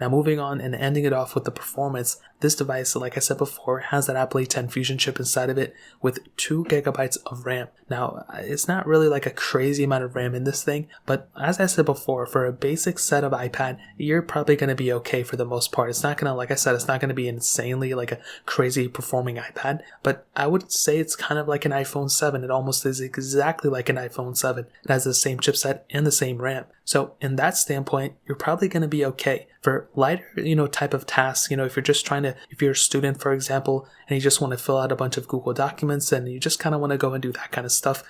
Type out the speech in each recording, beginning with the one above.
Now moving on and ending it off with the performance, this device, like I said before, has that Apple A10 Fusion chip inside of it with 2 gigabytes of RAM. Now, it's not really like a crazy amount of RAM in this thing, but as I said before, for a basic set of iPad, you're probably going to be okay for the most part. It's not going to, like I said, it's not going to be insanely like a crazy performing iPad, but I would say it's kind of like an iPhone 7. It almost is exactly like an iPhone 7. It has the same chipset and the same RAM. So in that standpoint, you're probably going to be okay. For lighter, type of tasks, if you're just if you're a student, for example, and you just want to fill out a bunch of Google documents and you just kind of want to go and do that kind of stuff,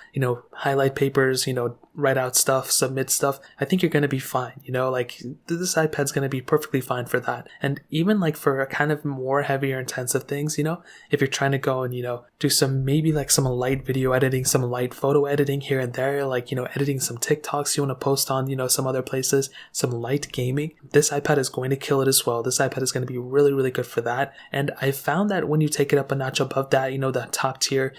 highlight papers, write out stuff, submit stuff, I think you're going to be fine. Like this iPad's going to be perfectly fine for that. And even like for a kind of more heavier intensive things, if you're trying to go and, do maybe like some light video editing, some light photo editing here and there, like, editing some TikToks you want to post on, some other places, some light gaming, this iPad is going to kill it as well. This iPad is going to be really, really good for that. And I found that when you take it up a notch above that, that top tier,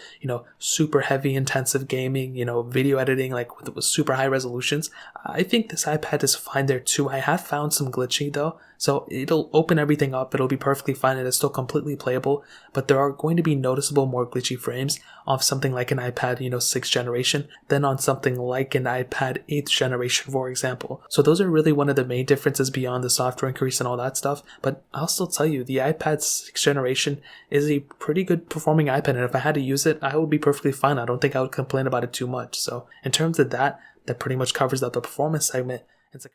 super heavy intensive gaming, video editing, like with super high resolutions, I think this iPad is fine there too. I have found some glitching though, so it'll open everything up. It'll be perfectly fine. It is still completely playable, but there are going to be noticeable more glitchy frames off something like an iPad, 6th generation than on something like an iPad 8th generation, for example. So those are really one of the main differences beyond the software increase and all that stuff. But I'll still tell you, the iPad 6th generation is a pretty good performing iPad, and if I had to use it, I would be perfectly fine. I don't think I would complain about it too much. So in terms of that pretty much covers up the performance segment. It's like